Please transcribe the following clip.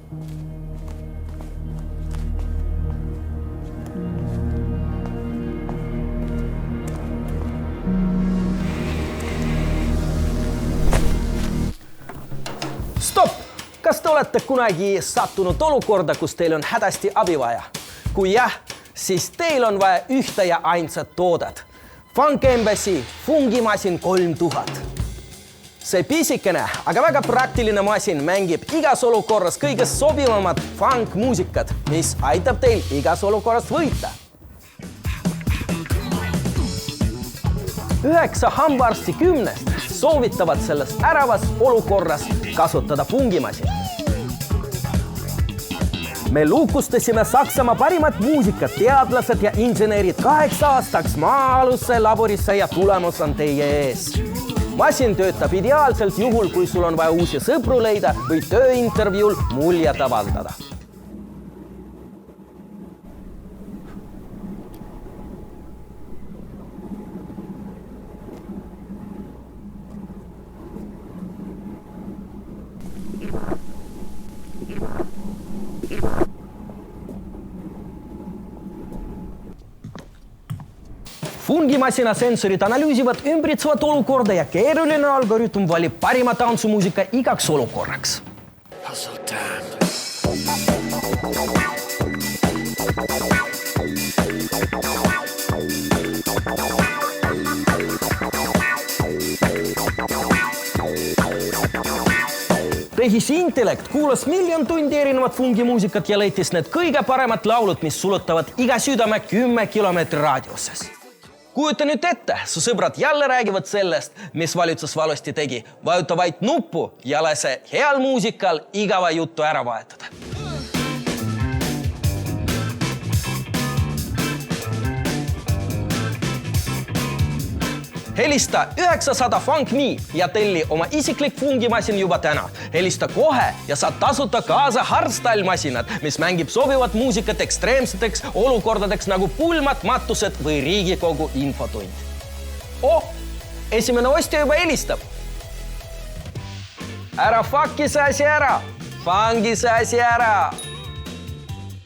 Stopp! Kas te olete kunagi sattunud olukorda, kus teil on hädasti abi vaja? Kui jah, siis teil on vaja ühte ja ainsat toodet. Funk Embassy fungimasin 3000. See pisikene, aga väga praktiline masin mängib igas olukorras kõige sobivamat funk muusikat, mis aitab teil igas olukorras võita. 9 hambaarsti 10 soovitavad selles äravas olukorras kasutada fungimasin. Me lukustasime Saksamaa parimat muusikat, teadlased ja insenerid 8 aastaks maa-alusse laborisse ja tulemus on teie ees. Masin töötab ideaalselt juhul, kui sul on vaja uusi sõpru leida või tööintervjuul muljed avaldada. Fungimasina sensorid analüüsivad ümbritsevat olukorda ja keeruline algoritm valib parima tantsumuusika igaks olukorraks. Tehisintellekt kuulas 1 000 000 tundi erinevat fungimuusikat ja leitis need kõige paremad laulud, mis sulutavad iga südame 10 kilomeetri raadiuses. Kujuta nüüd ette, su sõbrad jälle räägivad sellest, mis valitsus valesti tegi. Vajuta vaid nuppu ja lase heal muusikal igava juttu ära vahetada. Helista 900 Funk.me ja telli oma isiklik fungimasin juba täna. Helista kohe ja saad tasuta kaasa hardstyle-masinad, mis mängib sobivat muusikat ekstreemseteks olukordadeks nagu pulmad, matused või Riigikogu infotund. Esimene ostja juba helistab. Ära fucki see asi ära, fungi see asi ära.